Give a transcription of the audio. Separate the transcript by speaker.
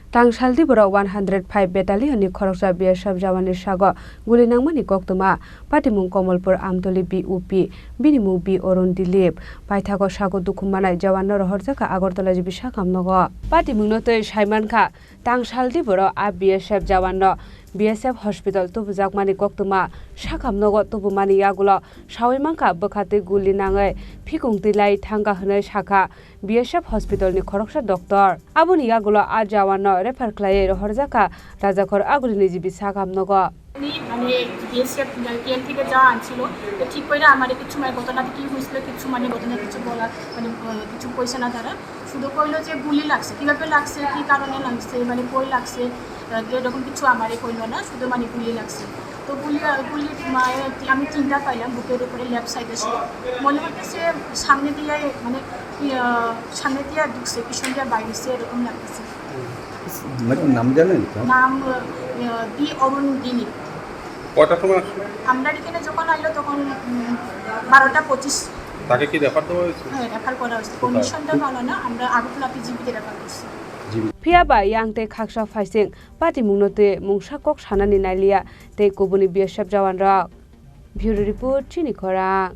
Speaker 1: Tangsal Dipor 105 Battalion ni Khoroksa BSF Jawan ni Sago Goli Nangmani koktwma Patimung Komolpur Amtoli BUP Binimung B Orun Dilip Paithago Sago dukumanai Jawan no rohorjaka Agartala jibi sakamnogo Patimung no tei Saimankha Tangsal Dipor a BSF Jawan no BSF Hospital tubujakmani koktwma sakamnogo tubumani yagulo sawimankha bkhate guli nangai phikungtilai thangka hwnai sakha BSF Hospital ni Khoroksa doctor aboni yagulo a Jawan no refer khlai rohorjaka rajakhor agulini jibi sakamnogo
Speaker 2: মানে BSF camp থেকে যা আনছিল তো ঠিক করে আমার কিছু মানে ঘটনাটা কি হয়েছিল কিছু মানে ঘটনা কিছু বলা মানে কিছু কইছে না তারা শুধু কইলো যে গুলি লাগছে কিভাবে লাগছে কি কারণে লাগছে মানে কই লাগছে এরকম কিছু আমারে কইলো না শুধু মানে গুলি লাগছে তো গুলি আমি চিন্তা পাইলাম বুকের উপরে লেফট সাইডে ছিল মনে হচ্ছে সামনে দিয়ে মানে সামনে দিয়ে ঢুকছে পিছন দিয়ে বাইরেছে এরকম লাগছে
Speaker 3: নাম জানেন
Speaker 2: নাম বি অরুণ দিলীপ
Speaker 4: কয়টার সময় আসলো
Speaker 2: আমরা এখানে যখন আইলো তখন 12:25
Speaker 4: তাকে কি রেফার দেওয়া হয়েছে
Speaker 2: হ্যাঁ রেফার করা হয়েছে কন্ডিশনটা ভালো না আমরা আগরতলা পিজিবিতে রেফার করছি
Speaker 1: Phiaba yangte khaksa phaising Patimung no te mungsa kok sanani nailia te kobuni BSF Jawan ra Bureau Report Chini Khorang